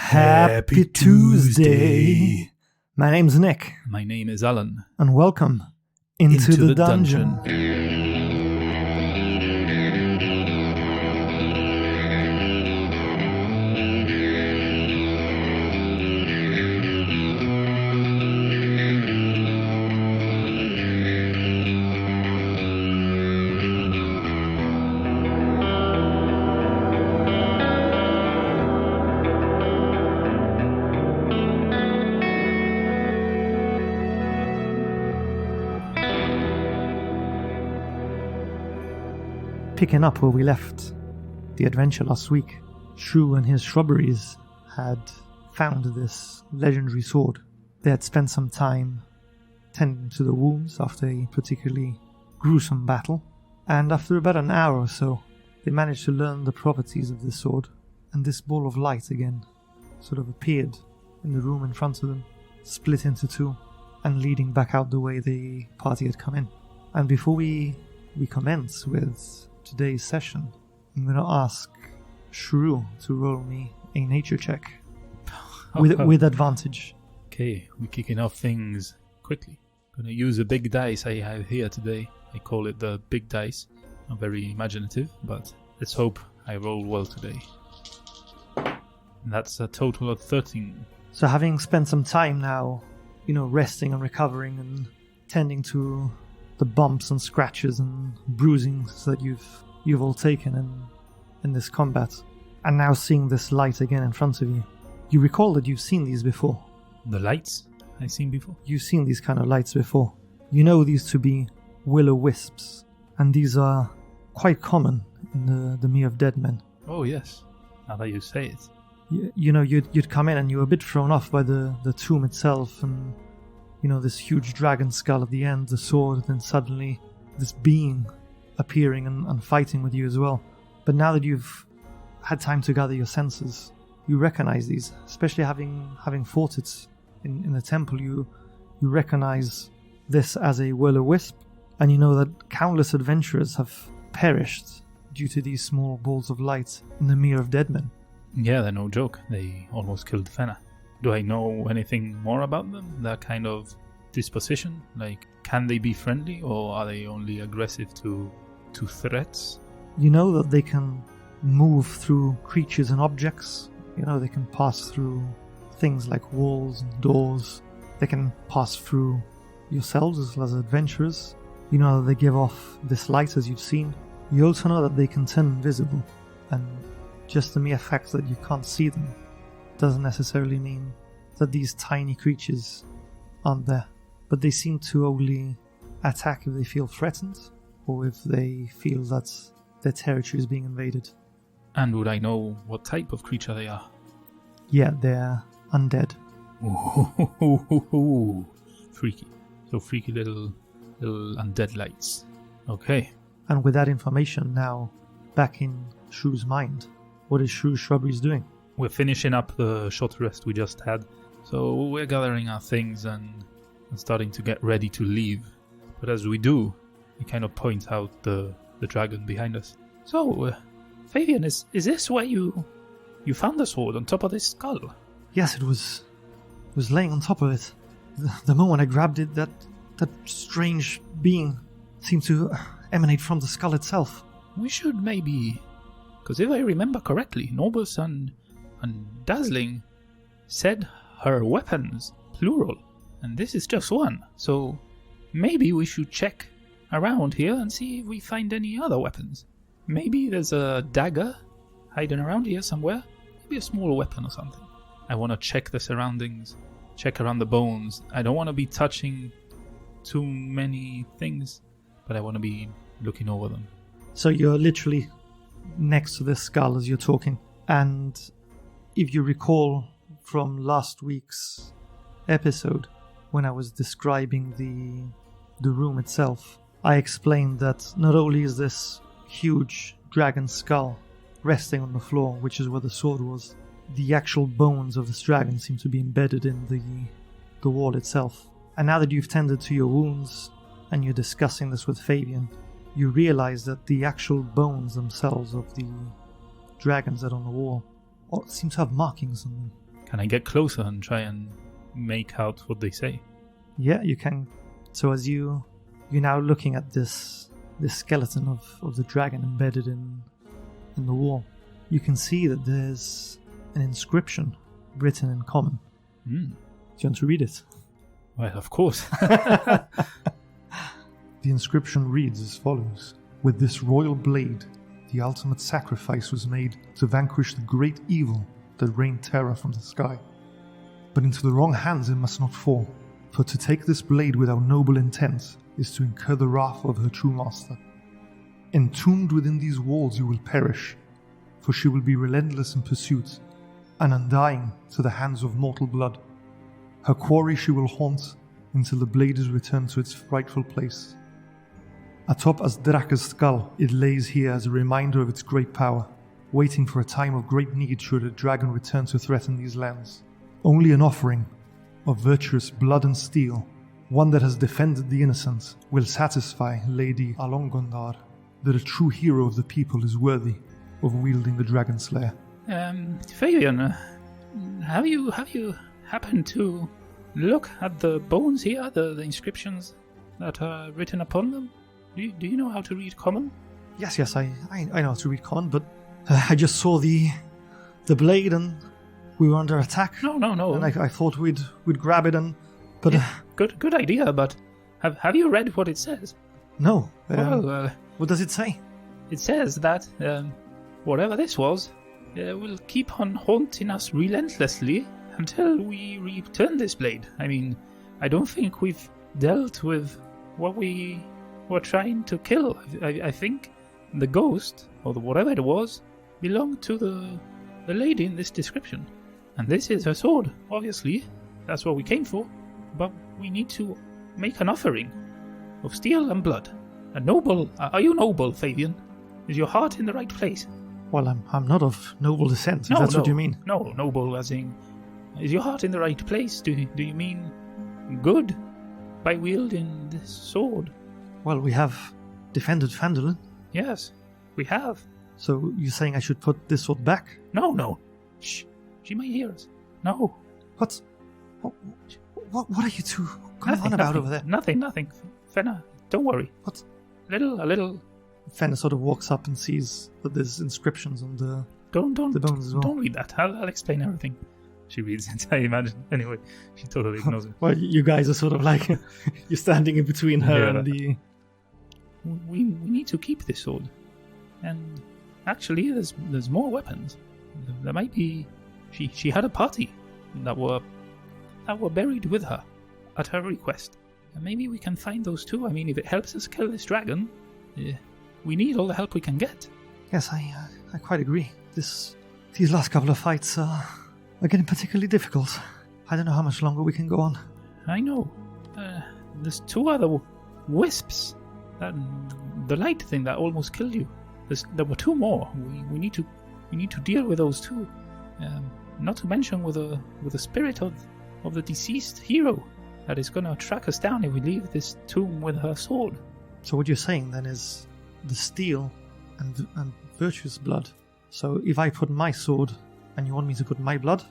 Happy Tuesday. My name's Nick. My name is Alan. And welcome into the dungeon. Picking up where we left the adventure last week, Shrew and his Shrubberies had found this legendary sword. They had spent some time tending to the wounds after a particularly gruesome battle, and after about an hour or so, they managed to learn the properties of this sword, and this ball of light again sort of appeared in the room in front of them, split into two, and leading back out the way the party had come in. And before we commence with today's session, I'm going to ask Shrew to roll me a nature check with advantage. Okay, we're kicking off things quickly. Gonna use a big dice I have here today. I call it the big dice. Not very imaginative, but let's hope I roll well today. And that's a total of 13. So having spent some time now, resting and recovering and tending to the bumps and scratches and bruisings that you've all taken in this combat, and now seeing this light again in front of you, you recall that you've seen these before. The lights I've seen before? You've seen these kind of lights before. You know these to be will-o'-wisps, and these are quite common in the Mere of Dead Men. Oh yes, now that you say it. You'd come in and you were a bit thrown off by the tomb itself, and this huge dragon skull at the end, the sword, and then suddenly this being appearing and fighting with you as well. But now that you've had time to gather your senses, you recognize these, especially having fought it in the temple. You recognize this as a will-o'-wisp, and you know that countless adventurers have perished due to these small balls of light in the Mere of Dead Men. Yeah, they're no joke. They almost killed Fenna. Do I know anything more about them? Their kind of disposition? Like, can they be friendly, or are they only aggressive to threats? You know that they can move through creatures and objects. They can pass through things like walls and doors. They can pass through yourselves as well as adventurers. You know that they give off this light, as you've seen. You also know that they can turn invisible, and just the mere fact that you can't see them doesn't necessarily mean that these tiny creatures aren't there. But they seem to only attack if they feel threatened, or if they feel that their territory is being invaded. And would I know what type of creature they are? Yeah, they're undead. Ooh, freaky. So freaky little undead lights. Okay. And with that information now back in Shrew's mind, what is Shrew's Shrubberies doing? We're finishing up the short rest we just had, so we're gathering our things and starting to get ready to leave. But as we do, we kind of point out the dragon behind us. So, Fabian, is this where you found the sword on top of this skull? Yes, it was laying on top of it. The moment I grabbed it, that strange being seemed to emanate from the skull itself. We should maybe... Because if I remember correctly, Norbus and Dazzling said her weapons, plural, and this is just one. So maybe we should check around here and see if we find any other weapons. Maybe there's a dagger hiding around here somewhere. Maybe a small weapon or something. I want to check the surroundings, check around the bones. I don't want to be touching too many things, but I want to be looking over them. So you're literally next to this skull as you're talking, and if you recall from last week's episode, when I was describing the room itself, I explained that not only is this huge dragon skull resting on the floor, which is where the sword was, the actual bones of this dragon seem to be embedded in the wall itself. And now that you've tended to your wounds and you're discussing this with Fabian, you realize that the actual bones themselves of the dragons that are on the wall seem to have markings on them. Can I get closer and try and make out what they say? Yeah, you can. So as you're now looking at this skeleton of the dragon embedded in the wall, you can see that there's an inscription written in common. Do you want to read it? Well, of course. The inscription reads as follows: "With this royal blade, the ultimate sacrifice was made to vanquish the great evil that rained terror from the sky. But into the wrong hands it must not fall, for to take this blade without noble intent is to incur the wrath of her true master. Entombed within these walls you will perish, for she will be relentless in pursuit, and undying to the hands of mortal blood. Her quarry she will haunt until the blade is returned to its rightful place. Atop Asdraka's skull, it lays here as a reminder of its great power, waiting for a time of great need should a dragon return to threaten these lands. Only an offering of virtuous blood and steel, one that has defended the innocent, will satisfy Lady Alongondar that a true hero of the people is worthy of wielding the Dragon Slayer." Fabian, have you happened to look at the bones here, the inscriptions that are written upon them? Do you know how to read common? Yes, I know how to read common, but I just saw the blade and we were under attack. No. And I thought we'd grab it but yeah, good idea. But have you read what it says? No. Well, what does it say? It says that whatever this was will keep on haunting us relentlessly until we return this blade. I mean, I don't think we've dealt with what we were trying to kill. I think the ghost, or whatever it was, belonged to the lady in this description. And this is her sword, obviously. That's what we came for. But we need to make an offering of steel and blood. A noble... Are you noble, Fabian? Is your heart in the right place? Well, I'm not of noble descent, if that's what you mean. No, noble as in... Is your heart in the right place? Do you mean good by wielding this sword? Well, we have defended Phandalin. Yes, we have. So you're saying I should put this sword back? No. Shh. She might hear us. No. What are you two going on about over there? Nothing. Fenna, don't worry. What? A little. Fenna sort of walks up and sees that there's inscriptions on the bones as well. Don't read that. I'll explain everything. She reads it, I imagine. Anyway, she totally ignores it. Well, you guys are sort of like... you're standing in between her and the... We need to keep this sword. And actually, there's more weapons. There might be... She had a party that were buried with her at her request. And maybe we can find those too. I mean, if it helps us kill this dragon, we need all the help we can get. Yes, I quite agree. These last couple of fights are getting particularly difficult. I don't know how much longer we can go on. I know. There's two other wisps. The light thing that almost killed you. There were two more. We need to deal with those too. Not to mention with the spirit of the deceased hero that is going to track us down if we leave this tomb with her sword. So what you're saying then is the steel and virtuous blood. So if I put my sword and you want me to put my blood?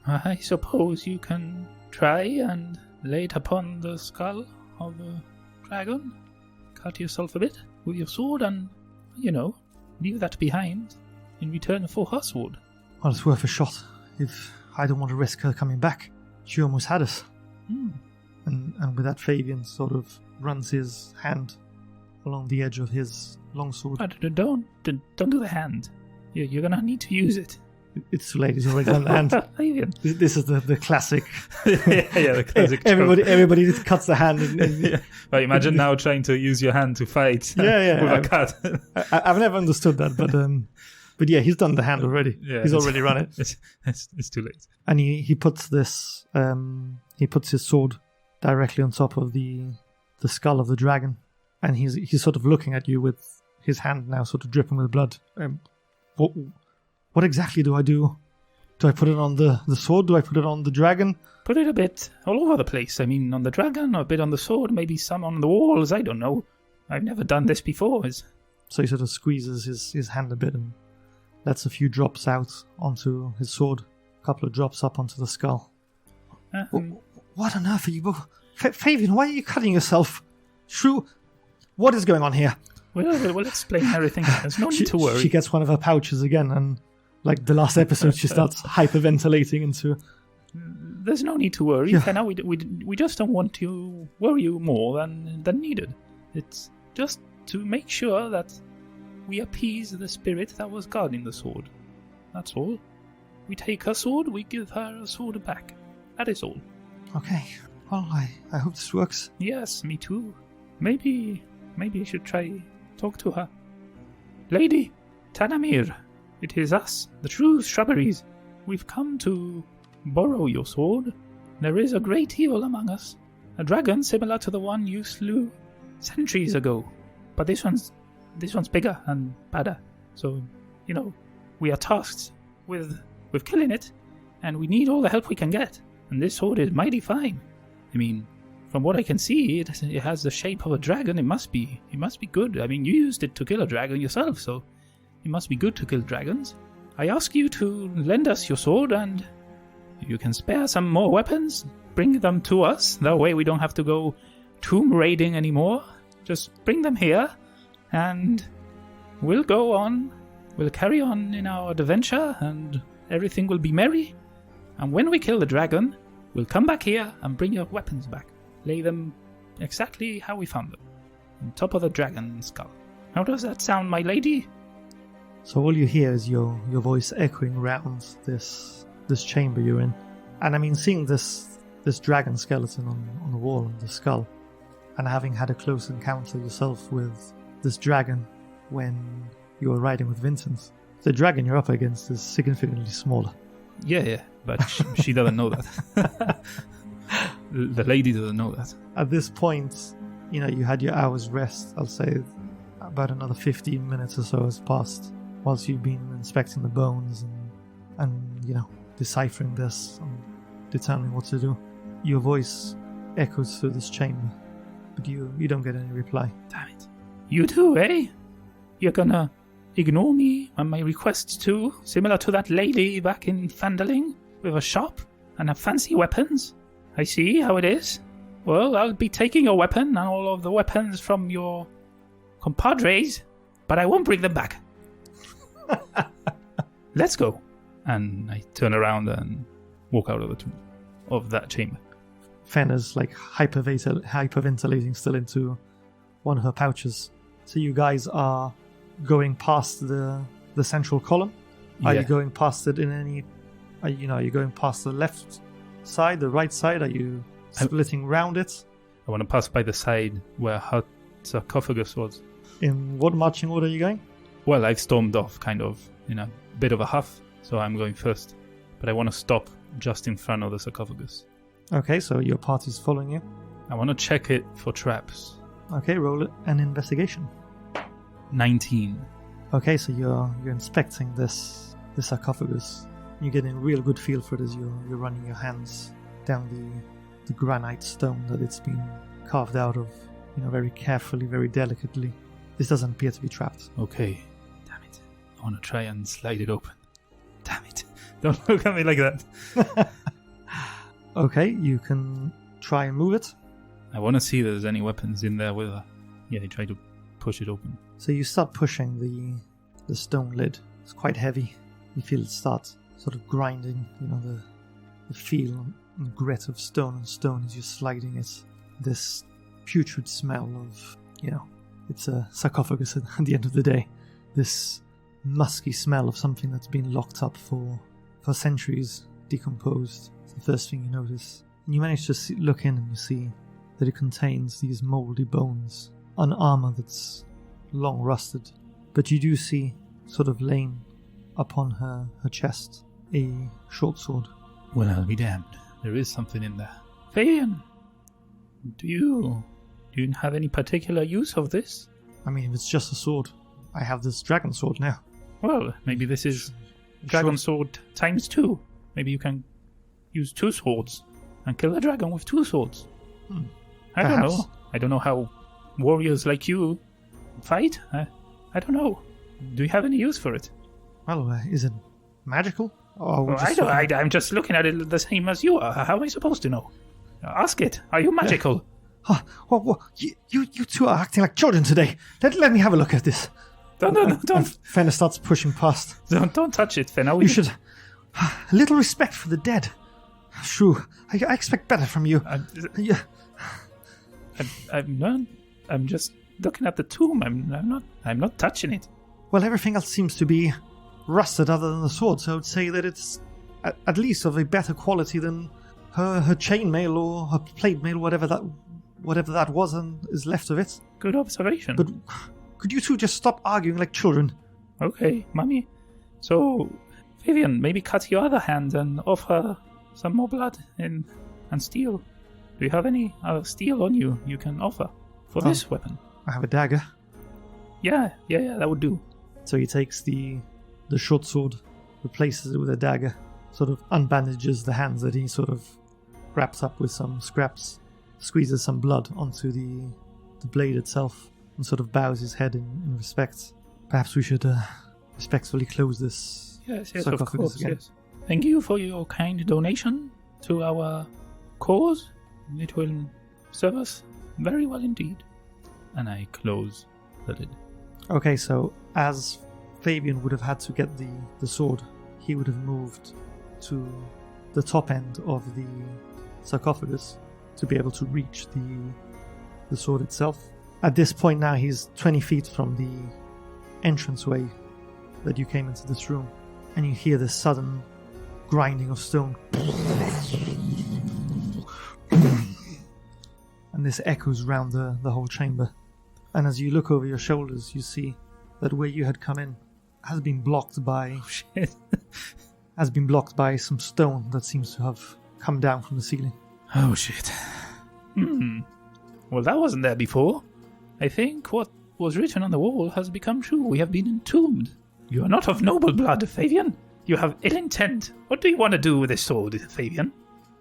I suppose you can try and lay it upon the skull of the dragon. Cut yourself a bit with your sword and, leave that behind in return for her sword. Well, it's worth a shot. If I don't want to risk her coming back. She almost had us. And with that, Fabian sort of runs his hand along the edge of his longsword. Don't do the hand. You're gonna need to use it. It's too late. He's already done the hand. Fabian. This is the classic. The classic. Everybody just cuts the hand. Well, imagine now trying to use your hand to fight with a cut. I've never understood that, but yeah, he's done the hand already. Yeah, he's already run it. It's too late. And he puts this. He puts his sword directly on top of the skull of the dragon, and he's sort of looking at you with his hand now sort of dripping with blood. What exactly do I do? Do I put it on the sword? Do I put it on the dragon? Put it a bit all over the place. I mean, on the dragon, a bit on the sword, maybe some on the walls. I don't know. I've never done this before. So he sort of squeezes his hand a bit and lets a few drops out onto his sword. couple of drops up onto the skull. Um, What on earth are you both... Fabian, why are you cutting yourself? Shrew, what is going on here? We'll explain everything. There's no need to worry. She gets one of her pouches again, and like the last episode, she starts hyperventilating into... There's no need to worry. Yeah. For now, we just don't want to worry you more than needed. It's just to make sure that we appease the spirit that was guarding the sword. That's all. We take her sword, we give her a sword back. That is all. Okay, well, I hope this works. Yes, me too. Maybe I should try talk to her. Lady, Tanamir, it is us, the true Shrubberies. We've come to borrow your sword. There is a great evil among us. A dragon similar to the one you slew centuries ago. But this one's bigger and badder. So, we are tasked with killing it, and we need all the help we can get. And this sword is mighty fine. I mean, from what I can see, it has the shape of a dragon. It must be good. I mean, you used it to kill a dragon yourself, so it must be good to kill dragons. I ask you to lend us your sword, and you can spare some more weapons. Bring them to us. That way we don't have to go tomb raiding anymore. Just bring them here, and we'll go on. We'll carry on in our adventure, and everything will be merry. And when we kill the dragon, we'll come back here and bring your weapons back. Lay them exactly how we found them, on top of the dragon skull. How does that sound, my lady? So all you hear is your voice echoing round this chamber you're in. And I mean, seeing this dragon skeleton on the wall and the skull, and having had a close encounter yourself with this dragon when you were riding with Vincent, the dragon you're up against is significantly smaller. Yeah, but she doesn't know that. The lady doesn't know that. At this point, you had your hour's rest. I'll say about another 15 minutes or so has passed whilst you've been inspecting the bones and deciphering this and determining what to do. Your voice echoes through this chamber, but you don't get any reply. Damn it. You too, eh? You're gonna ignore me and my requests too, similar to that lady back in Fandaling with a shop and have fancy weapons? I see how it is. Well, I'll be taking your weapon and all of the weapons from your compadres, but I won't bring them back. Let's go. And I turn around and walk out of that chamber. Fenna's like hyperventilating still into one of her pouches. So you guys are going past the central column? Are you going past it in any... Are you going past the left side, the right side? Are you splitting round it? I want to pass by the side where her sarcophagus was. In what marching order are you going? Well, I've stormed off kind of in a bit of a huff, so I'm going first. But I want to stop just in front of the sarcophagus. Okay, so your party's following you. I want to check it for traps. Okay, roll an investigation. 19. Okay, so you're inspecting this sarcophagus. You're getting a real good feel for it as you're running your hands down the granite stone that it's been carved out of, very carefully, very delicately. This doesn't appear to be trapped. Okay. Damn it. I want to try and slide it open. Damn it. Don't look at me like that. Okay, you can try and move it. I want to see if there's any weapons in there with her. Yeah, I try to push it open. So you start pushing the stone lid. It's quite heavy. You feel it start sort of grinding, the feel and grit of stone on stone as you're sliding it. This putrid smell of, it's a sarcophagus at the end of the day. This musky smell of something that's been locked up for centuries, decomposed. It's the first thing you notice. And you manage to look in and you see that it contains these mouldy bones, an armor that's long rusted. But you do see, sort of laying upon her chest, a short sword. Well, I'll be damned. There is something in there. Fabian, do you have any particular use of this? I mean, if it's just a sword, I have this dragon sword now. Well, maybe this is dragon sword times 2. Maybe you can use 2 swords and kill a dragon with 2 swords. I don't know. I don't know how warriors like you fight. I don't know. Do you have any use for it? Well, is it magical? Oh, Well, I'm just looking at it the same as you are. How am I supposed to know? Ask it. Are you magical? You two are acting like children today. Let me have a look at this. Don't. Fenner starts pushing past. Don't touch it, Fenner. You should... A little respect for the dead. Shrew, I expect better from you. I'm just looking at the tomb. I'm not touching it. Well, everything else seems to be rusted other than the sword, so I would say that it's at least of a better quality than her chainmail or her plate mail, whatever that was and is left of it. Good observation. But could you two just stop arguing like children? Okay, Mummy. So, Vivian, maybe cut your other hand and offer some more blood and steel. Do you have any steel on you can offer for this weapon? I have a dagger. Yeah, that would do. So he takes the short sword, replaces it with a dagger, sort of unbandages the hands that he sort of wraps up with some scraps, squeezes some blood onto the blade itself, and sort of bows his head in respect. Perhaps we should respectfully close this sarcophagus of course, again. yes. Thank you for your kind donation to our cause. It will serve us very well indeed. And I close the lid. Okay, so as Fabian would have had to get the sword, he would have moved to the top end of the sarcophagus to be able to reach the sword itself. At this point now, he's 20 feet from the entranceway that you came into this room, and you hear this sudden grinding of stone. And this echoes round the whole chamber. And as you look over your shoulders, you see that where you had come in has been blocked by has been blocked by some stone that seems to have come down from the ceiling. Oh shit. Well, that wasn't there before. I think what was written on the wall has become true. We have been entombed. You are not of noble blood, Fabian. You have ill intent. What do you want to do with this sword, Fabian?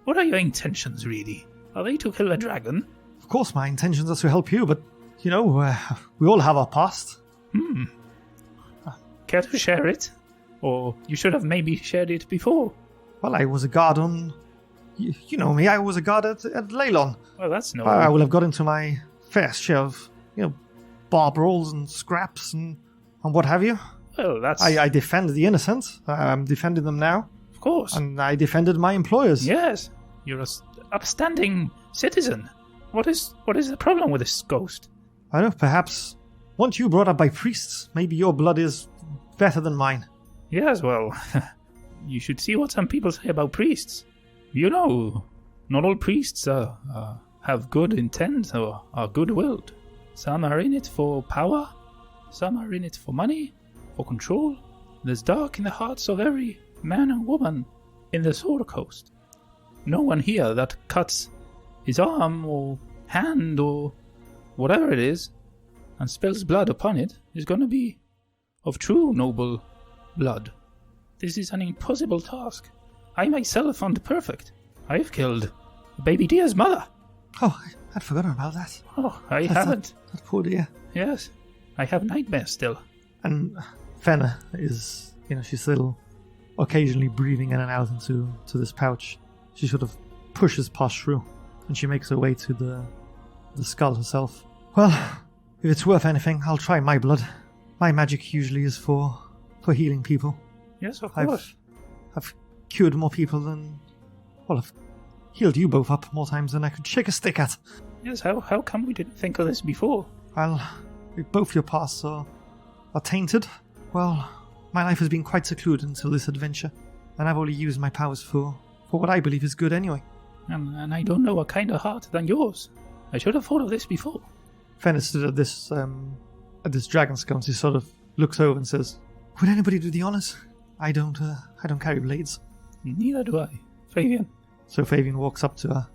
What are your intentions, really? Are they to kill a dragon? Of course my intentions are to help you, but, you know, we all have our past. Care to share it? Or you should have maybe shared it before. Well, I was a guard on... You know me, I was a guard at Leylon. Well, that's no... I will have got into my fair share of, bar brawls and scraps and what have you. Well, that's... I defend the innocent. I'm defending them now. Of course. And I defended my employers. Yes. You're an upstanding citizen. What is the problem with this ghost? I don't know, perhaps... Weren't you brought up by priests? Maybe your blood is better than mine. Yes, well... you should see what some people say about priests. You know, not all priests have good intent or are good-willed. Some are in it for power. Some are in it for money, for control. There's dark in the hearts of every man and woman in the Sword Coast. No one here that cuts his arm or hand or whatever it is and spills blood upon it is going to be of true noble blood. This is an impossible task. I myself aren't perfect. I've killed baby deer's mother. Oh, I'd forgotten about that. Oh, I haven't. That poor dear. Yes, I have nightmares still. And Fenna is, she's still occasionally breathing in and out into this pouch. She sort of pushes past Shrew, and she makes her way to the skull herself. Well, if it's worth anything, I'll try my blood. My magic usually is for healing people. Yes, of course. I've cured more people than... Well, I've healed you both up more times than I could shake a stick at. Yes, how come we didn't think of this before? Well, if both your pasts are tainted, well, my life has been quite secluded until this adventure, and I've only used my powers for what I believe is good anyway. And I don't know a kinder heart than yours. I should have thought of this before. Fenner stood at this dragon skull, and she sort of looks over and says, "Would anybody do the honors? I don't carry blades." Neither do I, Fabian. So Fabian walks up to her.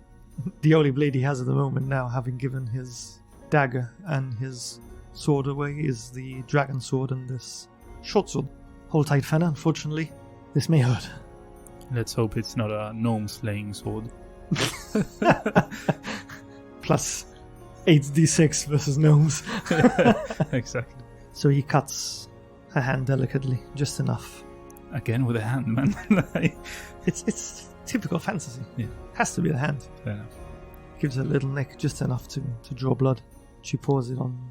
The only blade he has at the moment now, having given his dagger and his sword away, is the dragon sword and this short sword. Hold tight, Fenner. Unfortunately, this may hurt. Let's hope it's not a gnome-slaying sword. Plus 8d6 versus gnomes. Exactly. So he cuts her hand delicately, just enough. Again with a hand, man. It's typical fantasy. Yeah. Has to be the hand. Fair enough. Gives her a little nick, just enough to draw blood. She pours it on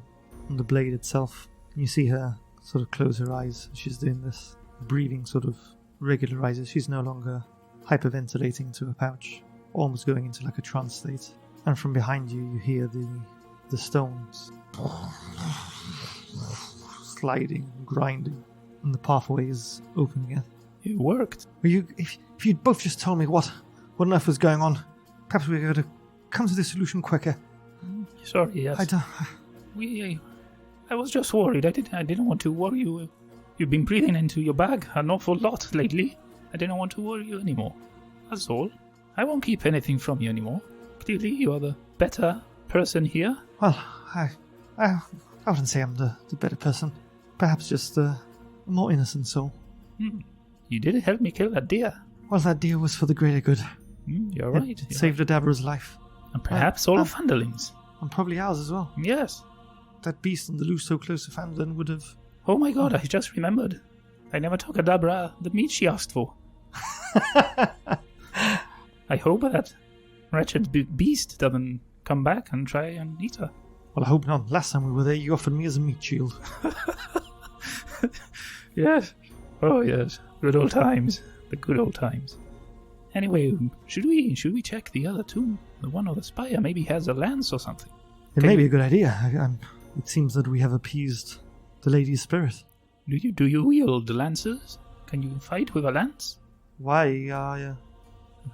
the blade itself. You see her sort of close her eyes. She's doing this. Breathing sort of regularizes. She's no longer hyperventilating to a pouch, almost going into like a trance state. And from behind you, you hear the stones sliding, grinding, and the pathway is open again. It worked. If you'd both just told me what on earth was going on, perhaps we could have come to the solution quicker. Sorry, yes. I was just worried. I didn't want to worry you. You've been breathing into your bag an awful lot lately. I didn't want to worry you anymore. That's all. I won't keep anything from you anymore. Clearly, you are the better person here. Well, I wouldn't say I'm the better person. Perhaps just a more innocent soul. You did help me kill that deer. Well, that deer was for the greater good. You're right. It saved Adabra's life. And perhaps all of Fanderling's. And probably ours as well. Yes. That beast on the loose so close to Fandolin would have... Oh my god, I just remembered. I never took Adabra the meat she asked for. I hope that wretched beast doesn't come back and try and eat her. Well, I hope not. Last time we were there, you offered me as a meat shield. Yes. Oh, yes. Good old times. The good old times. Anyway, should we check the other tomb? The one of the spire maybe has a lance or something. It may be a good idea. It seems that we have appeased the lady's spirit. Do you wield the lances? Can you fight with a lance? Why,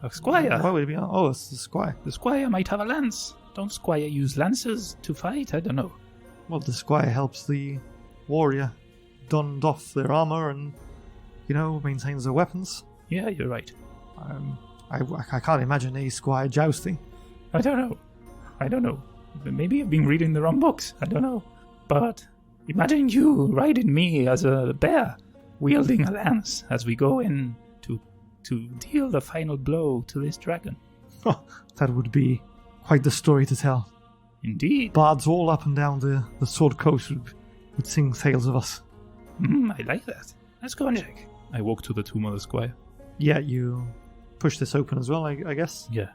A squire. Why would it be? Oh, it's the squire. The squire might have a lance. Don't squire use lances to fight? I don't know. Well, the squire helps the warrior don off their armor and, maintains their weapons. Yeah, you're right. I can't imagine a squire jousting. I don't know. Maybe I've been reading the wrong books. I don't know. But imagine you riding me as a bear, wielding a lance as we go in to deal the final blow to this dragon. Oh, that would be quite the story to tell. Indeed. Bards all up and down the Sword Coast would sing tales of us. I like that. Let's go and check. I walk to the tomb of the squire. Yeah, you push this open as well, I guess? Yeah.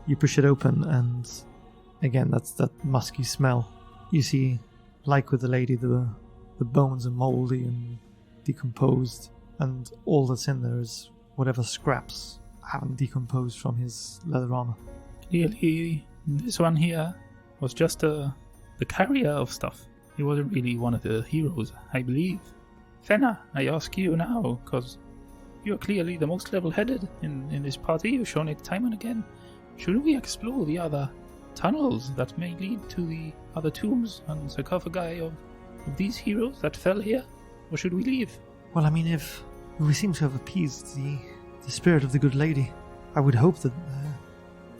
You push it open and again, that's that musky smell. You see, like with the lady, the bones are mouldy and decomposed, and all that's in there is whatever scraps haven't decomposed from his leather armor. Clearly, this one here was just the carrier of stuff. He wasn't really one of the heroes, I believe. Fenna, I ask you now, because you're clearly the most level-headed in this party. You've shown it time and again. Should we explore the other tunnels that may lead to the other tombs and sarcophagi of these heroes that fell here? Or should we leave? Well, I mean, if we seem to have appeased the spirit of the good lady, I would hope that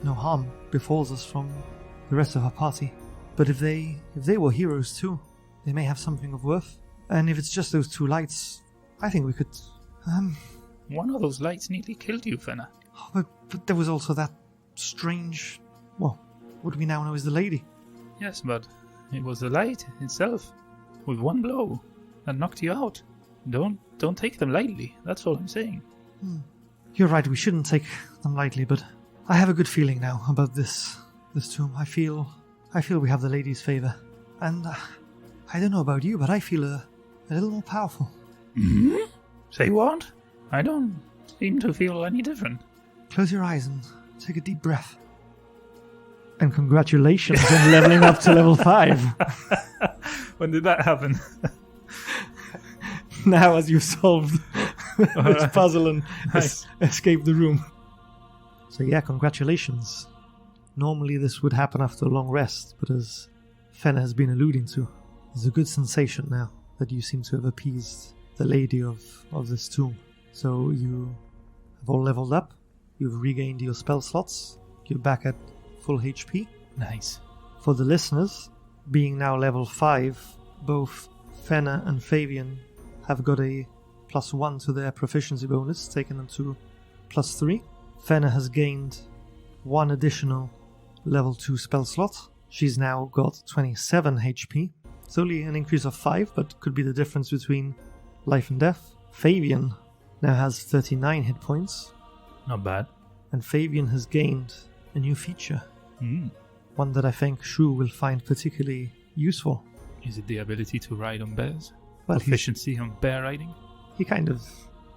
no harm befalls us from the rest of our party. But if they were heroes too, they may have something of worth. And if it's just those two lights, I think we could... One of those lights nearly killed you, Fenna. But there was also that strange... Well, what we now know is the lady. Yes, but it was the light itself, with one blow, that knocked you out. Don't take them lightly, that's all I'm saying. You're right, we shouldn't take them lightly, but I have a good feeling now about this tomb. I feel we have the lady's favor. And I don't know about you, but I feel a little more powerful. Mm-hmm. Say what? I don't seem to feel any different. Close your eyes and take a deep breath. And congratulations on leveling up to level 5. When did that happen? Now, as you've solved this puzzle and escaped the room. So yeah, congratulations. Normally this would happen after a long rest, but as Fenna has been alluding to, there's a good sensation now that you seem to have appeased the lady of this tomb. So you have all leveled up, you've regained your spell slots, you're back at full HP. Nice. For the listeners, being now level 5, both Fenna and Fabian have got a +1 to their proficiency bonus, taking them to +3. Fenna has gained 1 additional level 2 spell slot. She's now got 27 HP. It's only an increase of 5, but could be the difference between life and death. Fabian now has 39 hit points, Not bad. and Fabian has gained a new feature, Mm. one that I think Shrew will find particularly useful. Is it the ability to ride on bears? Well, Proficiency on bear riding? he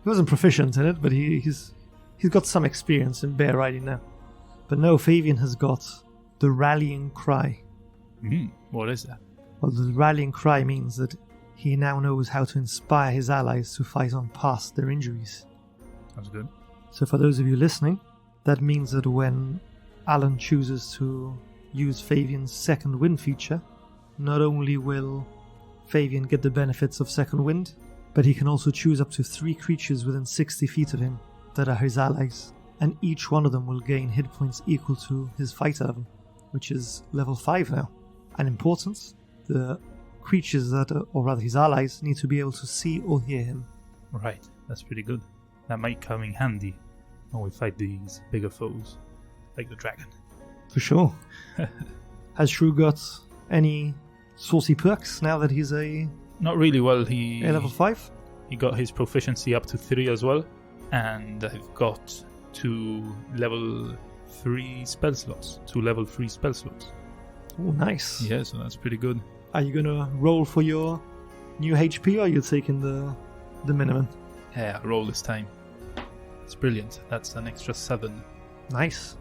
wasn't proficient in it, but he's got some experience in bear riding now. But no, Fabian has got the rallying cry. What is that? Well, the rallying cry means that he now knows how to inspire his allies to fight on past their injuries. Sounds good. So for those of you listening, that means that when Alan chooses to use Fabian's second wind feature, not only will Fabian get the benefits of second wind, but he can also choose up to 3 creatures within 60 feet of him that are his allies, and each one of them will gain hit points equal to his fighter level, which is level 5 now. And importance, the creatures or rather his allies, need to be able to see or hear him. Right, that's pretty good. That might come in handy when we fight these bigger foes, like the dragon. For sure. Has Shrew got any saucy perks now that he's a Not really well. He level 5? He got his proficiency up to 3 as well, and I've got 2 level 3 spell slots. 2 level 3 spell slots. Oh, nice. Yeah, so that's pretty good. Are you gonna roll for your new HP, or are you taking the minimum? Yeah, I'll roll this time. It's brilliant. That's an extra 7. Nice.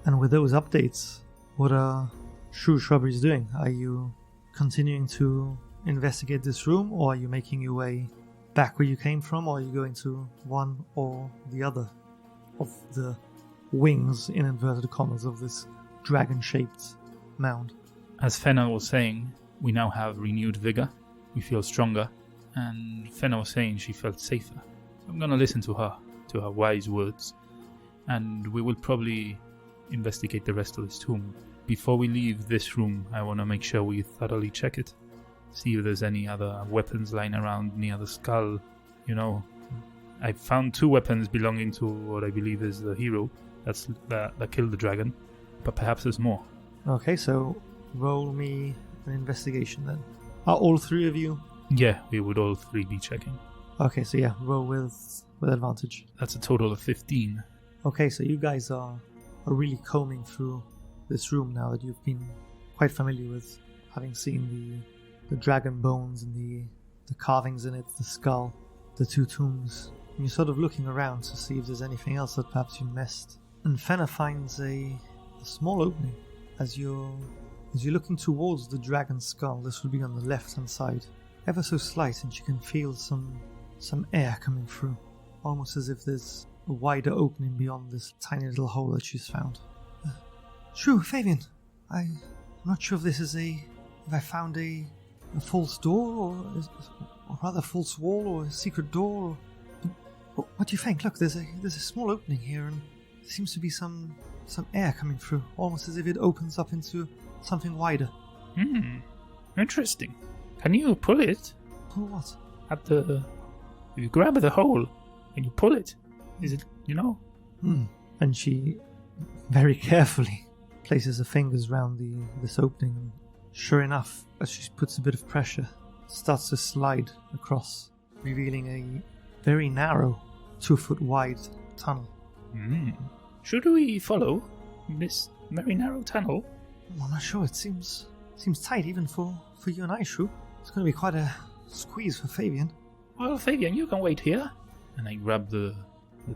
And with those updates, what are Shrubberies doing? Are you continuing to investigate this room, or are you making your way back where you came from, or are you going to one or the other of the wings, in inverted commas, of this dragon-shaped mound? As Fenna was saying, we now have renewed vigor. We feel stronger, and Fenna was saying she felt safer. I'm gonna listen to her wise words, and we will probably investigate the rest of this tomb. Before we leave this room, I want to make sure we thoroughly check it. See if there's any other weapons lying around near the skull. You know, I found 2 weapons belonging to what I believe is the hero that killed the dragon, but perhaps there's more. Okay, so roll me an investigation then. Are all 3 of you? Yeah, we would all 3 be checking. Okay, so yeah, roll with advantage. That's a total of 15. Okay, so you guys are really combing through this room now that you've been quite familiar with, having seen the dragon bones and the carvings in it, the skull, the 2 tombs. And you're sort of looking around to see if there's anything else that perhaps you missed. And Fenna finds a small opening as you're looking towards the dragon skull. This would be on the left-hand side, ever so slight, and she can feel some air coming through, almost as if there's a wider opening beyond this tiny little hole that she's found. Shrew, Fabian, I'm not sure if this is if I found a false door, or rather a false wall, or a secret door. What do you think? Look, there's a small opening here, and there seems to be some air coming through, almost as if it opens up into something wider. Interesting. Can you pull it? Pull what? If you grab the hole and you pull it, is it, And she very carefully places her fingers around this opening, and sure enough, as she puts a bit of pressure, starts to slide across, revealing a very narrow, 2-foot wide tunnel. Should we follow this very narrow tunnel? I'm not sure. It seems tight even for you and I, Shrew. It's going to be quite a squeeze for Fabian. Well, Fabian, you can wait here. And I grab the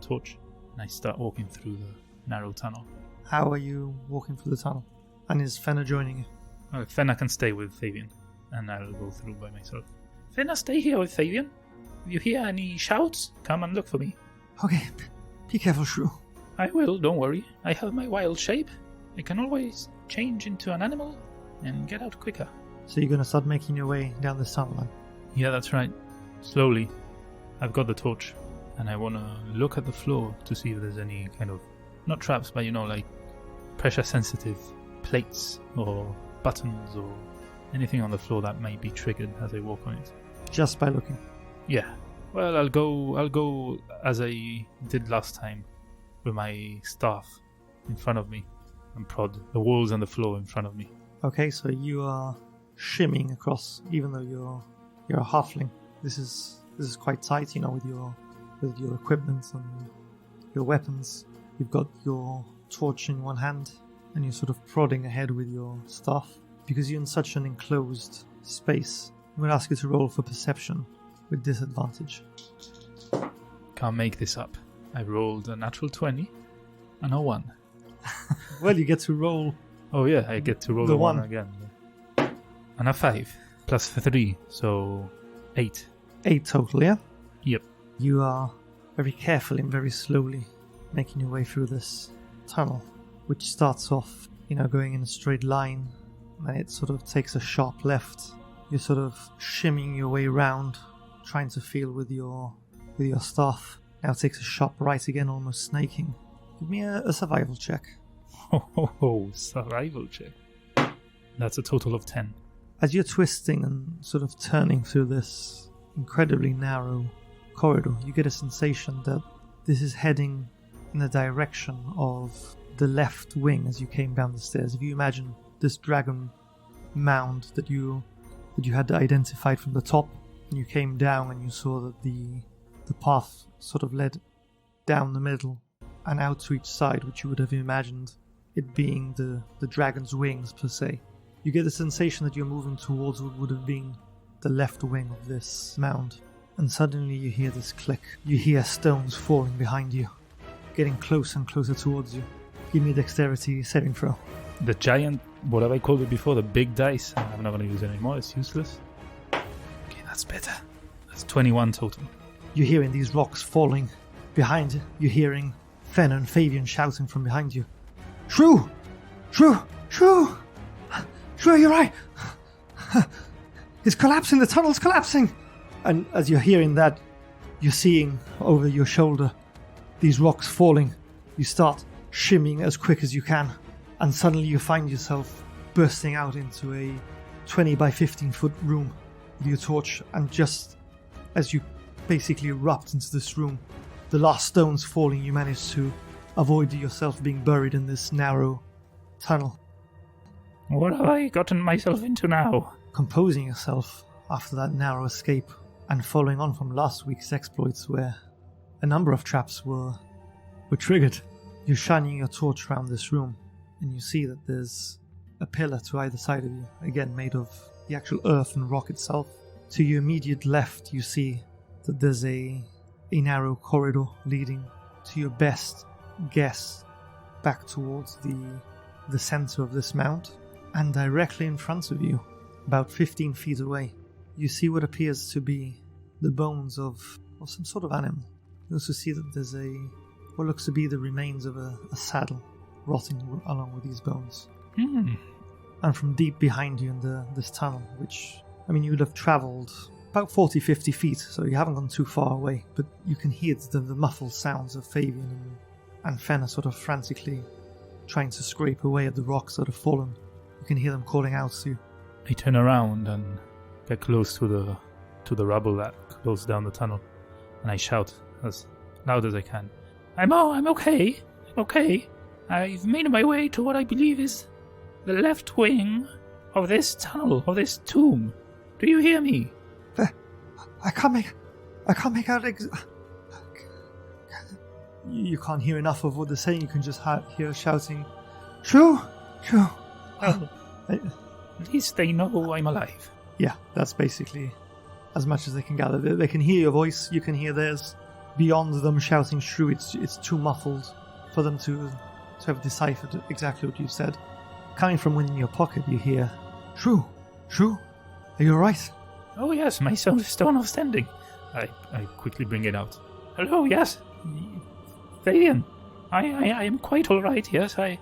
torch and I start walking through the narrow tunnel. How are you walking through the tunnel? And is Fenna joining you? Well, Fenna can stay with Fabian, and I'll go through by myself. Fenna, stay here with Fabian. If you hear any shouts, come and look for me. Okay, be careful, Shrew. I will, don't worry. I have my wild shape. I can always change into an animal and get out quicker. So you're going to start making your way down this tunnel then? Yeah, that's right. Slowly. I've got the torch, and I want to look at the floor to see if there's any kind of, not traps, but like pressure-sensitive plates or buttons or anything on the floor that might be triggered as I walk on it. Just by looking? Yeah. Well, I'll go as I did last time, with my staff in front of me and prod the walls and the floor in front of me. Okay, so you are shimmying across, even though you're a halfling. This is quite tight, with your with your equipment and your weapons. You've got your torch in one hand, and you're sort of prodding ahead with your staff. Because you're in such an enclosed space, I'm going to ask you to roll for perception with disadvantage. Can't make this up. I rolled a natural 20 and a 1. Well, you get to roll. Oh yeah, I get to roll The the 1 one. again. And a 5 plus 3, so 8. 8 total, yeah? Yep. You are very carefully and very slowly making your way through this tunnel, which starts off, going in a straight line, and it sort of takes a sharp left. You're sort of shimmying your way around, trying to feel with your staff. Now it takes a sharp right again, almost snaking. Give me a survival check. Oh, survival check. That's a total of 10. As you're twisting and sort of turning through this incredibly narrow corridor, you get a sensation that this is heading in the direction of the left wing as you came down the stairs. If you imagine this dragon mound that you had identified from the top, and you came down and you saw that the path sort of led down the middle and out to each side, which you would have imagined it being the dragon's wings per se. You get the sensation that you're moving towards what would have been the left wing of this mound, and suddenly you hear this click. You hear stones falling behind you, getting closer and closer towards you. Give me a dexterity saving throw. The giant, what have I called it before? The big dice. I'm not going to use it anymore. It's useless. Okay, that's better. That's 21 total. You're hearing these rocks falling behind you. You're hearing Fen and Fabian shouting from behind you. Shrew! Shrew! Shrew! Shrew, you're right! It's collapsing, the tunnel's collapsing! And as you're hearing that, you're seeing over your shoulder these rocks falling. You start shimmying as quick as you can, and suddenly you find yourself bursting out into a 20 by 15 foot room with your torch, and just as you basically erupt into this room, the last stones falling, you manage to avoid yourself being buried in this narrow tunnel. What have I gotten myself into now? Composing yourself after that narrow escape, and following on from last week's exploits where a number of traps were triggered, you're shining your torch around this room, and you see that there's a pillar to either side of you, again made of the actual earth and rock itself. To your immediate left, you see that there's a narrow corridor leading, to your best guess, back towards the center of this mount. And directly in front of you, about 15 feet away, you see what appears to be the bones of some sort of animal. You also see that there's what looks to be the remains of a saddle rotting along with these bones. And from deep behind you in this tunnel, which, you would have travelled about 40-50 feet, so you haven't gone too far away, but you can hear the muffled sounds of Fabian and Fenna sort of frantically trying to scrape away at the rocks that have fallen. You can hear them calling out to you. I turn around and get close to the rubble that closes down the tunnel, and I shout as loud as I can. I'm okay. I'm okay. I've made my way to what I believe is the left wing of this tunnel, of this tomb. Do you hear me? I can't make out. You can't hear enough of what they're saying. You can just hear shouting, "Shrew, Shrew." Well, at least they know I'm alive. Yeah, that's basically as much as they can gather. They can hear your voice. You can hear theirs. Beyond them shouting "Shrew," it's too muffled for them to have deciphered exactly what you said. Coming from within your pocket, you hear, "Shrew, Shrew, are you alright?" Oh yes, my stone of standing. I quickly bring it out. Hello, yes. Fabian, I am quite alright, yes. I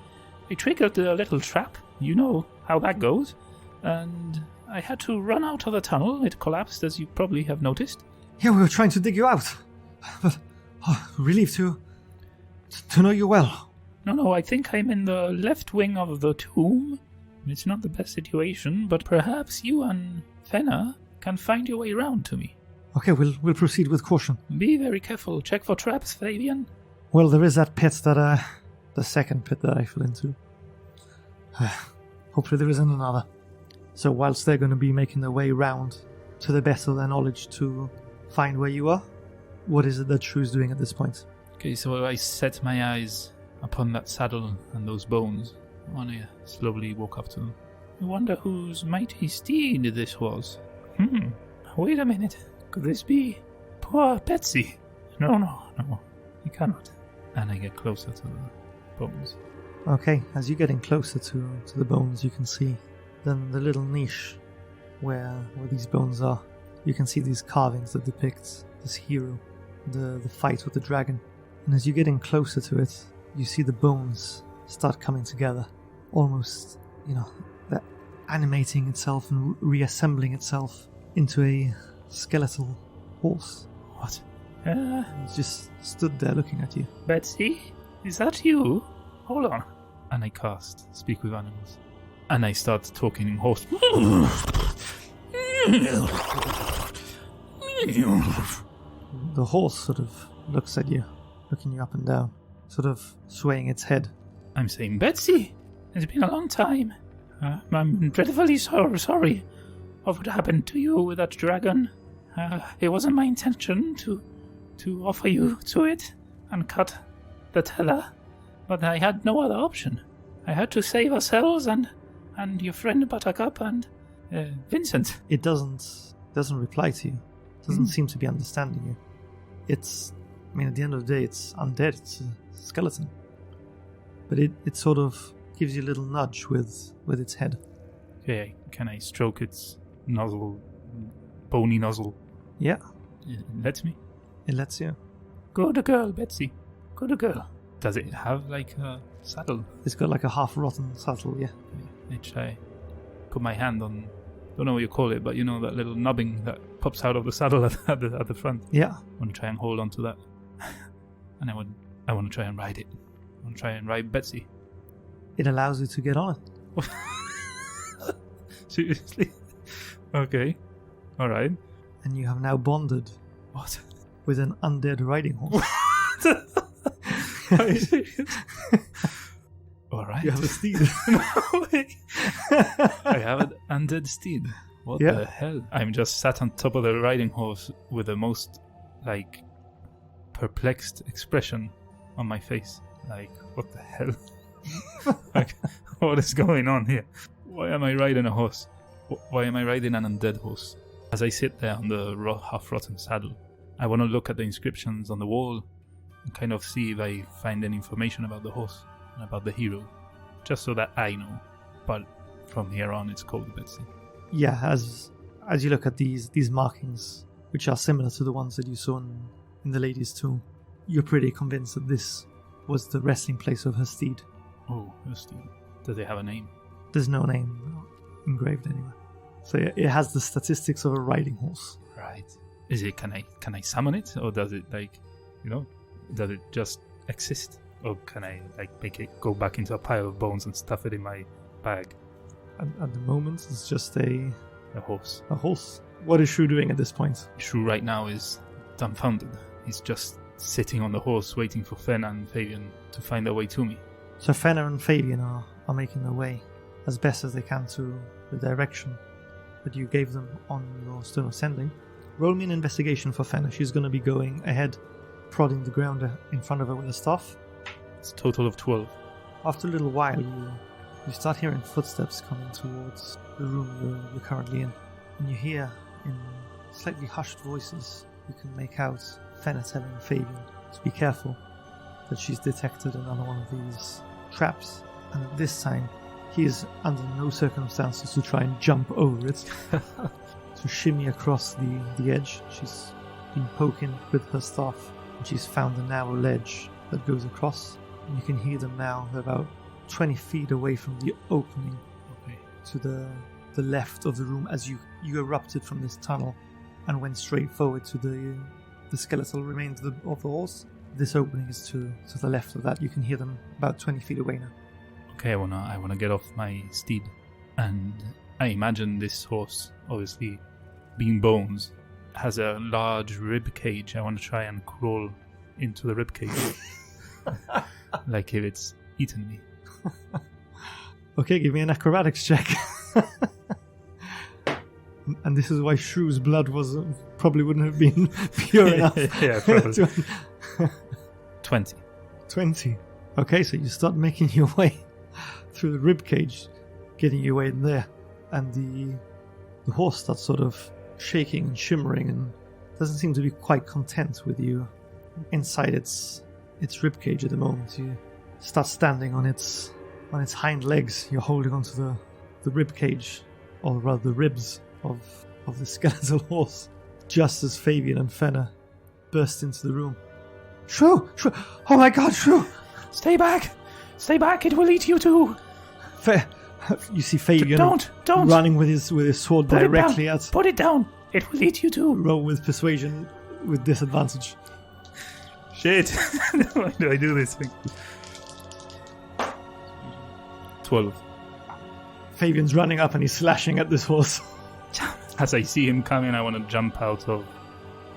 triggered a little trap. You know how that goes. And I had to run out of the tunnel. It collapsed, as you probably have noticed. Yeah, we were trying to dig you out. But relieved to know you well. No, I think I'm in the left wing of the tomb. It's not the best situation, but perhaps you and Fenna can find your way around to me. Okay, we'll proceed with caution. Be very careful. Check for traps, Fabian. Well, there is that pit that, the second pit that I fell into. Hopefully there isn't another. So whilst they're going to be making their way round to the best of their knowledge to find where you are, What is it that Shrew's doing at this point? Okay, so I set my eyes upon that saddle and those bones. And I slowly walk up to them. I wonder whose mighty steed this was. Wait a minute. Could this be poor Betsy? No, it cannot. And I get closer to the bones. Okay, as you're getting closer to the bones, you can see then the little niche where these bones are. You can see these carvings that depict this hero, the fight with the dragon. And as you're getting closer to it, you see the bones start coming together, almost, that animating itself and reassembling itself into a skeletal horse. What? He's just stood there looking at you. Betsy? Is that you? Hold on. And I cast Speak with Animals. And I start talking in horse. The horse sort of looks at you, looking you up and down, sort of swaying its head. I'm saying, Betsy, it's been a long time. I'm dreadfully sorry of what happened to you with that dragon. It wasn't my intention to offer you to it and cut the teller, but I had no other option. I had to save ourselves and your friend Buttercup and Vincent. It doesn't reply to you. It doesn't seem to be understanding you. At the end of the day, it's undead. It's a skeleton. But it sort of gives you a little nudge with its head. Okay, can I stroke its nozzle, bony nozzle? Yeah. It lets me? It lets you. Good girl, Betsy. Good girl. Does it have like a saddle? It's got like a half-rotten saddle, yeah. I try. Put my hand on, don't know what you call it, but that little nubbing that pops out of the saddle at the front. Yeah. I want to try and hold on to that. And I want to try and ride it. I want to try and ride Betsy. It allows you to get on it. Seriously? Okay. Alright. And you have now bonded. What? With an undead riding horse. Are you serious? Alright. You have a steed. No way. I have an undead steed. What the hell? I'm just sat on top of the riding horse with the most, perplexed expression on my face. What the hell? What is going on here? Why am I riding a horse? Why am I riding an undead horse? As I sit there on the half-rotten saddle, I want to look at the inscriptions on the wall and kind of see if I find any information about the horse and about the hero, just so that I know. But from here on, it's called Betsy. Yeah, as you look at these markings, which are similar to the ones that you saw in the lady's tomb, you're pretty convinced that this was the resting place of her steed. Oh, her steed. Does it have a name? There's no name engraved anywhere. So it has the statistics of a riding horse. Right. Is it? Can I summon it, or does it does it just exist, or can I make it go back into a pile of bones and stuff it in my bag? At the moment, it's just a horse. A horse. What is Shrew doing at this point? Shrew right now is dumbfounded. He's just sitting on the horse waiting for Fenna and Fabian to find their way to me. So Fenna and Fabian are making their way as best as they can to the direction that you gave them on your Stone of Sending. Roll me an investigation for Fenna. She's going to be going ahead, prodding the ground in front of her with a staff. It's a total of 12. After a little while, you start hearing footsteps coming towards the room you're currently in. And you hear, in slightly hushed voices, you can make out Fenna telling Fabian to be careful, that she's detected another one of these traps. And at this time, he is under no circumstances to try and jump over it. To shimmy across the edge. She's been poking with her staff, and she's found a narrow ledge that goes across. And you can hear them now. They're about 20 feet away from the opening to the left of the room as you erupted from this tunnel and went straight forward to the skeletal remains of the horse. This opening is to the left of that. You can hear them about 20 feet away now. Okay, I wanna get off my steed, and I imagine this horse, obviously being bones, has a large rib cage. I want to try and crawl into the rib cage, like if it's eaten me. Okay, give me an acrobatics check. And this is why Shrew's blood was probably wouldn't have been pure enough. Yeah, probably. 20. 20. Okay, so you start making your way through the rib cage, getting your way in there, and the horse starts sort of shaking and shimmering and doesn't seem to be quite content with you inside its rib cage at the moment. You start standing on its hind legs. You're holding onto the rib cage, or rather the ribs of the skeletal horse, just as Fabian and Fenna burst into the room. Shrew! Shrew! Oh my god, Shrew! Stay back! Stay back! It will eat you too! You see Fabian Don't! running with his sword Put directly it at... Put it down! It will eat you too! Roll with persuasion with disadvantage. Shit! Why do I do this thing? 12. Fabian's running up and he's slashing at this horse. As I see him coming, I want to jump out of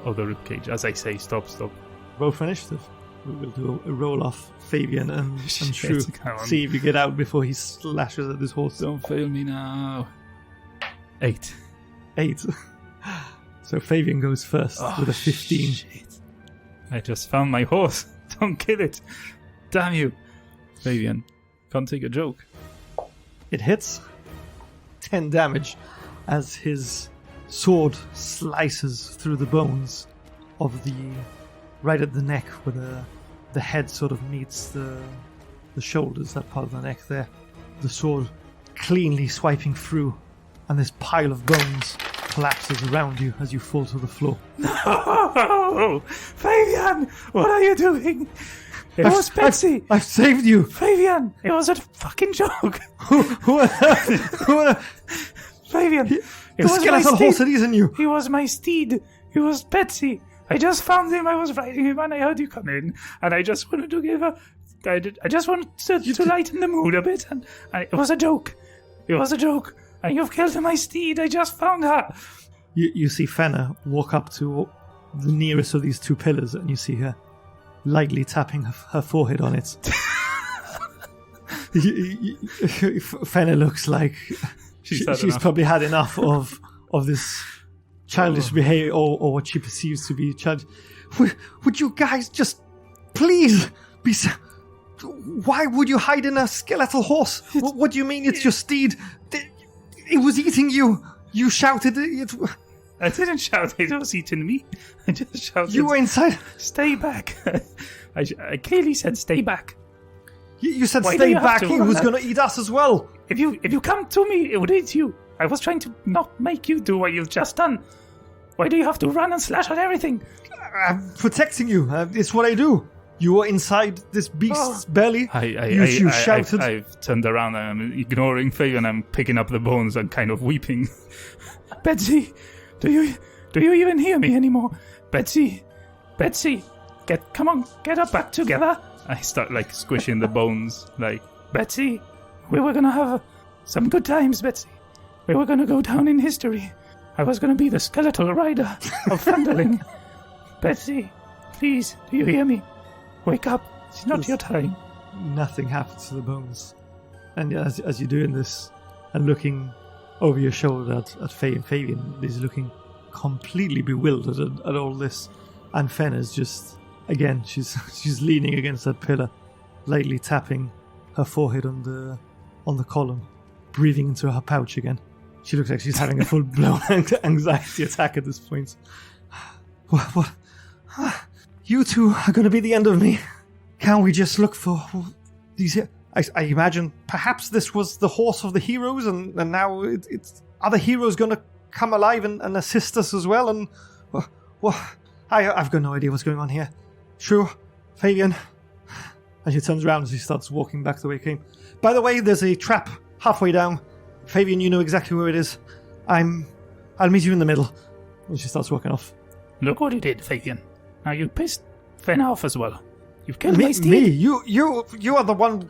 the ribcage. As I say, stop. Roll for initiative. We'll do a roll off Fabian and Shrew. Come on. See if you get out before he slashes at this horse. Don't fail me now. 8. 8. So Fabian goes first with a 15. Shit. I just found my horse. Don't kill it. Damn you. Fabian, can't take a joke. It hits. 10 damage as his sword slices through the bones of right at the neck where the head sort of meets the shoulders, that part of the neck there. The sword cleanly swiping through, and this pile of bones collapses around you as you fall to the floor. No! Fabian! What are you doing? It was Betsy! I've saved you! Fabian! It was a fucking joke! Who on earth? Fabian! The skeletal horse had eaten you! He was my steed! It was Betsy! I just found him, I was riding him, and I heard you come in, and I just wanted to give her... I just wanted to lighten the mood a bit, and it was a joke. It was a joke. And you've killed my steed, I just found her. You see Fenna walk up to the nearest of these two pillars, and you see her lightly tapping her forehead on it. Fenna looks like she's probably had enough of this childish behavior, or what she perceives to be childish. Would you guys just please be... Why would you hide in a skeletal horse? What do you mean it's your steed? It was eating you. You shouted it. I didn't shout. It was eating me. I just shouted. You were inside. Stay back. I clearly said stay back. You said stay back. It was going to eat us as well. If you come to me, it would eat you. I was trying to not make you do what you've just done. Why do you have to run and slash at everything? I'm protecting you. It's what I do. You were inside this beast's belly. You shouted. I've turned around and I'm ignoring Faye and I'm picking up the bones and kind of weeping. Betsy, do you even hear me anymore? Betsy, come on, get up back together. I start like squishing the bones, like, Betsy, we were gonna have some good times, Betsy. We were gonna go down in history. I was gonna be the skeletal rider of Thunderling. Betsy, please, do you hear me? Wake up. It's not your time. Nothing happens to the bones. And as you're doing this and looking over your shoulder at Faye, and Fabian is looking completely bewildered at all this. And Fenna's just, again, she's leaning against that pillar, lightly tapping her forehead on the column, breathing into her pouch again. She looks like she's having a full-blown anxiety attack at this point. What? You two are going to be the end of me. Can't we just look for these... I imagine perhaps this was the horse of the heroes, and now it's other heroes going to come alive and assist us as well, and... I've got no idea what's going on here. Shrew, Fabian... And she turns around and she starts walking back the way it came. By the way, there's a trap halfway down. Fabian, you know exactly where it is. I'll meet you in the middle. And she starts walking off. Look what you did, Fabian. Now you pissed Fenna off as well. You've killed my steed. Me? You are the one...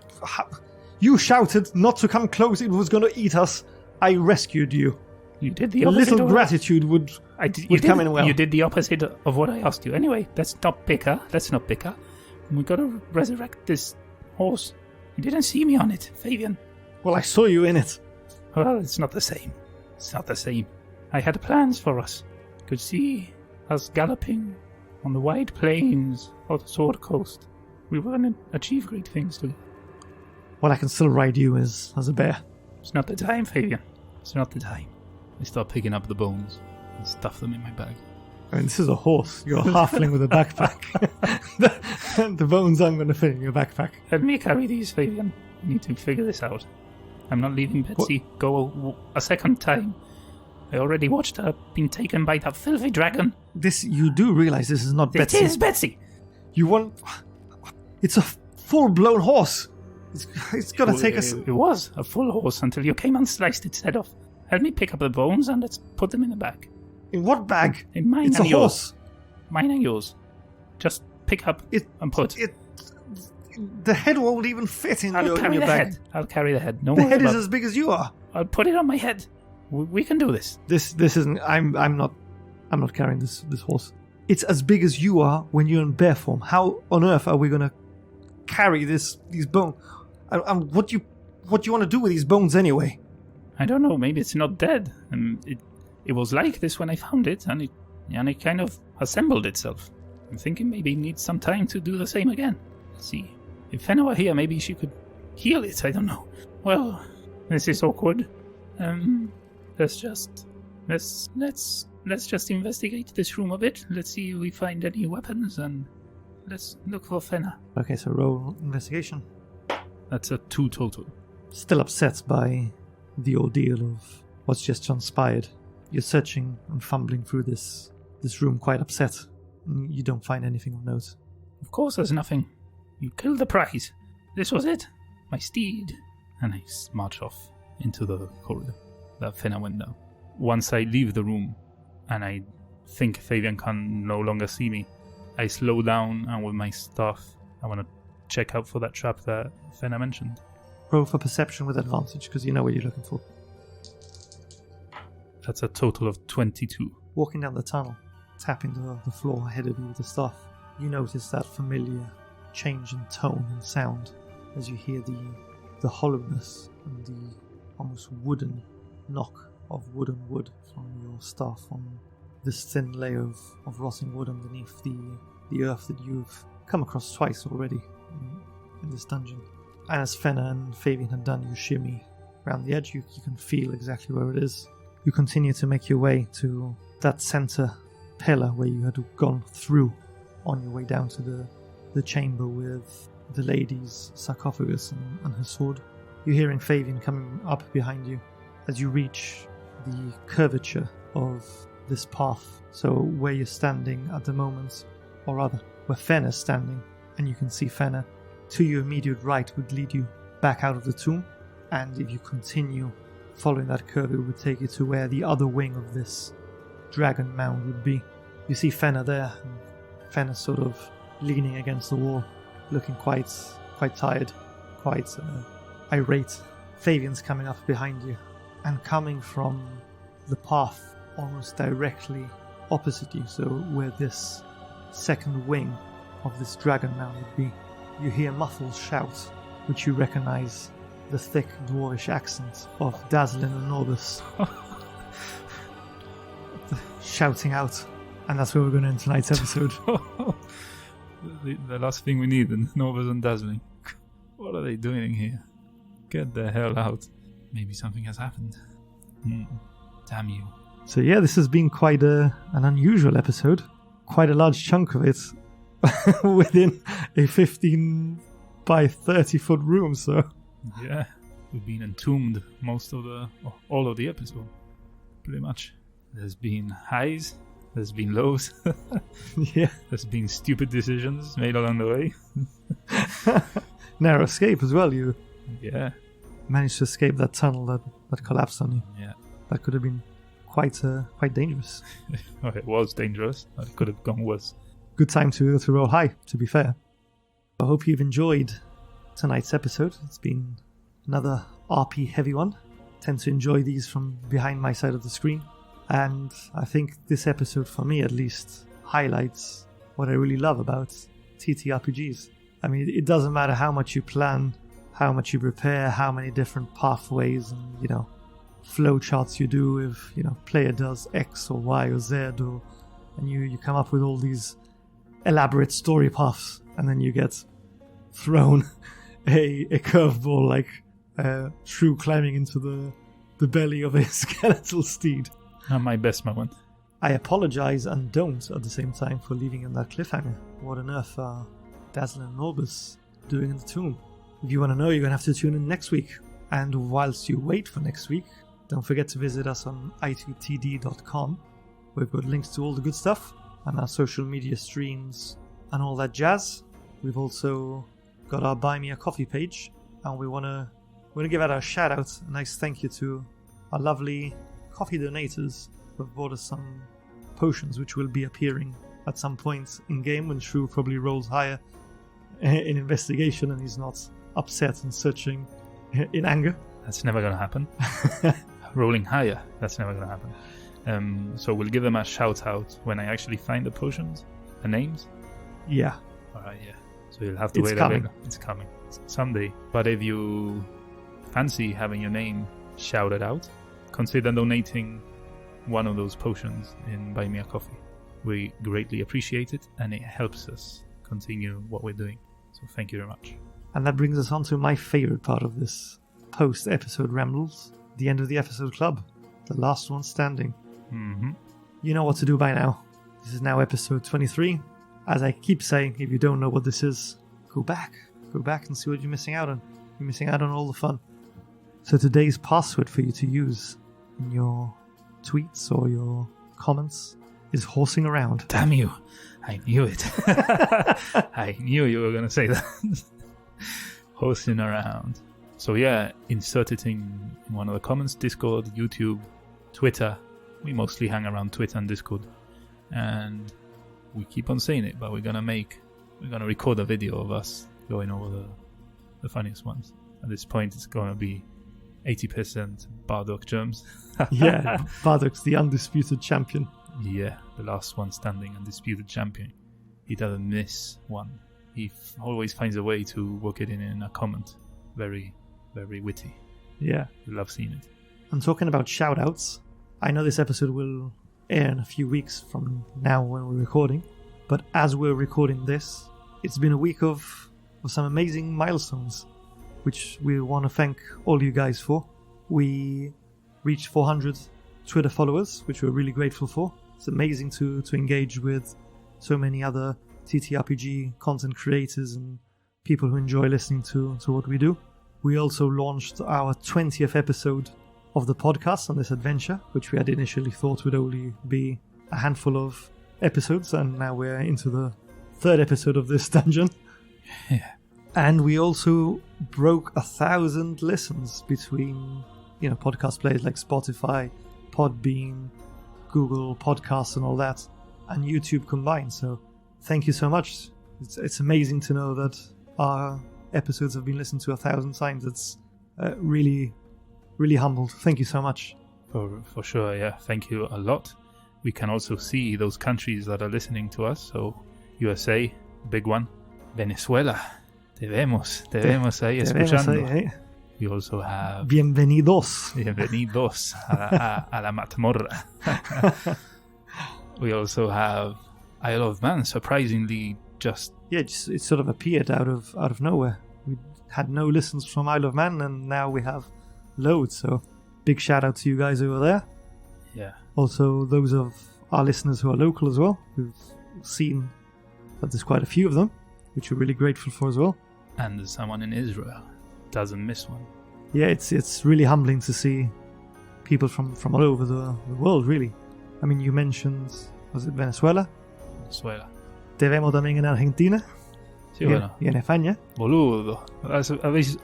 You shouted not to come close. It was going to eat us. I rescued you. You did the opposite. A little of gratitude would come in well. You did the opposite of what I asked you. Anyway, let's not bicker. We gotta resurrect this horse. You didn't see me on it, Fabian. Well, I saw you in it. Well, it's not the same. I had plans for us. Could see us galloping on the wide plains of the Sword Coast. We were going to achieve great things together. Well, I can still ride you as a bear. It's not the time, Fabian. It's not the time. I start picking up the bones and stuff them in my bag. I mean, this is a horse. You're a halfling with a backpack. the bones aren't going to fit in your backpack. Let me carry these, Fabian. I need to figure this out. I'm not leaving Betsy go a second time. I already watched her being taken by that filthy dragon. You do realize this is not Betsy. It is Betsy! You want... It's a full-blown horse. It's got to take us... It was a full horse until you came and sliced its head off. Help me pick up the bones and let's put them in the bag. In what bag? In mine it's and a yours. Horse. Mine and yours. Just pick up and put. The head won't even fit in your bag. Head. I'll carry the head. No, the head is as big as you are. I'll put it on my head. We can do this. This isn't. I'm not carrying this horse. It's as big as you are when you're in bear form. How on earth are we gonna carry these bones? What do you want to do with these bones anyway? I don't know. Maybe it's not dead. It was like this when I found it, and it kind of assembled itself. I'm thinking maybe it needs some time to do the same again. Let's see. If Fenna were here, maybe she could heal it. I don't know. Well, this is awkward. Let's just investigate this room a bit. Let's see if we find any weapons, and let's look for Fenna. Okay, so roll investigation. That's a 2 total. Still upset by the ordeal of what's just transpired. You're searching and fumbling through this room, quite upset. You don't find anything of note. Of course there's nothing. You killed the prize. This was it. My steed. And I march off into the corridor that Fenna went down. Once I leave the room, and I think Fabian can no longer see me, I slow down, and with my staff, I want to check out for that trap that Fenna mentioned. Roll for perception with advantage, because you know what you're looking for. That's a total of 22. Walking down the tunnel, tapping the floor ahead of you with the staff, you notice that familiar change in tone and sound as you hear the hollowness and the almost wooden knock of wooden wood from your staff on this thin layer of rotting wood underneath the earth that you've come across twice already in this dungeon. And as Fenna and Fabian had done, you shimmy around the edge. You can feel exactly where it is. You continue to make your way to that center pillar where you had gone through on your way down to the chamber with the lady's sarcophagus and her sword. You're hearing Fabian coming up behind you as you reach the curvature of this path. So where you're standing at the moment, or rather, where Fenna's standing, and you can see Fenna, to your immediate right would lead you back out of the tomb, and if you continue following that curve, it would take you to where the other wing of this dragon mound would be. You see Fenna there, and Fenna's sort of leaning against the wall, looking quite tired, quite irate. Fabian's coming up behind you, and coming from the path almost directly opposite you, so where this second wing of this dragon mound would be, you hear muffled shout, which you recognize the thick dwarvish accent of Dazzlin and Norbus shouting out. And that's where we're going to end tonight's episode. The last thing we need, and Norbus and Dazzling. What are they doing here? Get the hell out. Maybe something has happened. Damn you. So yeah, this has been quite an unusual episode. Quite a large chunk of it within a 15 by 30 foot room, so... Yeah, we've been entombed all of the episode, pretty much. There's been highs, there's been lows, yeah. There's been stupid decisions made along the way. Narrow escape as well, you managed to escape that tunnel that collapsed on you. Yeah. That could have been quite dangerous. Oh, it was dangerous. It could have gone worse. Good time to roll high, to be fair. I hope you've enjoyed tonight's episode. It's been another RP heavy one. Tend to enjoy these from behind my side of the screen, and I think this episode, for me at least, highlights what I really love about TTRPGs. I mean, it doesn't matter how much you plan, how much you prepare, how many different pathways and flow charts you do. If player does X or Y or Z, or and you come up with all these elaborate story paths, and then you get thrown a curveball like Shrew climbing into the belly of a skeletal steed. Not my best moment. I apologize and don't at the same time for leaving in that cliffhanger. What on earth are Dazzle and Norbus doing in the tomb? If you want to know, you're going to have to tune in next week. And whilst you wait for next week, don't forget to visit us on i2td.com. We've got links to all the good stuff and our social media streams and all that jazz. We've also got our Buy Me a Coffee page, and we want to give out a shout out, a nice thank you to our lovely coffee donators who have bought us some potions, which will be appearing at some point in game when Shrew probably rolls higher in investigation and he's not upset and searching in anger. That's never going to happen. Rolling higher, that's never going to happen. So we'll give them a shout out when I actually find the potions, the names. Yeah. Alright, yeah. So you'll have to wait a bit. It's coming someday. But if you fancy having your name shouted out, consider donating one of those potions in Buy Me a Coffee. We greatly appreciate it, and it helps us continue what we're doing. So thank you very much. And that brings us on to my favorite part of this post-episode rambles, the end of the episode club, the last one standing. Mm-hmm. You know what to do by now. This is now episode 23. As I keep saying, if you don't know what this is, go back and see what you're missing out on. You're missing out on all the fun. So today's password for you to use in your tweets or your comments is horsing around. Damn you. I knew it. I knew you were going to say that. Horsing around. So yeah, insert it in one of the comments, Discord, YouTube, Twitter. We mostly hang around Twitter and Discord. And we keep on saying it, but we're going to record a video of us going over the funniest ones. At this point, it's going to be 80% Bardock germs. Yeah, Bardock's the undisputed champion. Yeah, the last one standing, undisputed champion. He doesn't miss one. He always finds a way to work it in a comment. Very, very witty. Yeah. We love seeing it. And talking about shoutouts, I know this episode will air in a few weeks from now when we're recording, but as we're recording this, it's been a week of some amazing milestones, which we want to thank all you guys for. We reached 400 Twitter followers, which we're really grateful for. It's amazing to engage with so many other TTRPG content creators and people who enjoy listening to what we do. We also launched our 20th episode of the podcast on this adventure, which we had initially thought would only be a handful of episodes, and now we're into the third episode of this dungeon. Yeah. And we also broke 1,000 listens between, podcast players like Spotify, Podbean, Google Podcasts and all that, and YouTube combined. So thank you so much. It's amazing to know that our episodes have been listened to 1,000 times. It's really, really humbled. Thank you so much. For sure, yeah. Thank you a lot. We can also see those countries that are listening to us. So USA, big one. Venezuela, te vemos ahí escuchando. We also have... Bienvenidos a la mazmorra. We also have Isle of Man, surprisingly just... Yeah, it sort of appeared out of nowhere. We had no listens from Isle of Man, and now we have loads, so big shout out to you guys over there. Yeah. Also, those of our listeners who are local as well, who've seen that there's quite a few of them, which we're really grateful for as well. And there's someone in Israel. Doesn't miss one. Yeah, it's really humbling to see people from all over the world, really. I mean, you mentioned, was it Venezuela? Venezuela. Te vemos también en Argentina. Sí, bueno. Y en España. Boludo.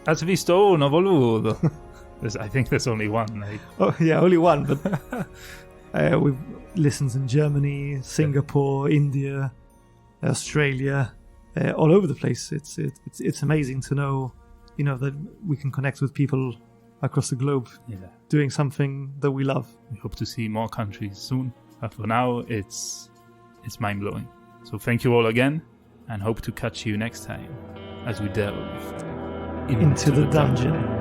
¿Has visto uno, boludo? I think there's only one. Like. Oh, yeah, only one, but we've listened in Germany, Singapore, India, Australia, all over the place. It's amazing to know, that we can connect with people across the globe, doing something that we love. We hope to see more countries soon, but for now, it's mind-blowing. So thank you all again, and hope to catch you next time as we delve into the dungeon.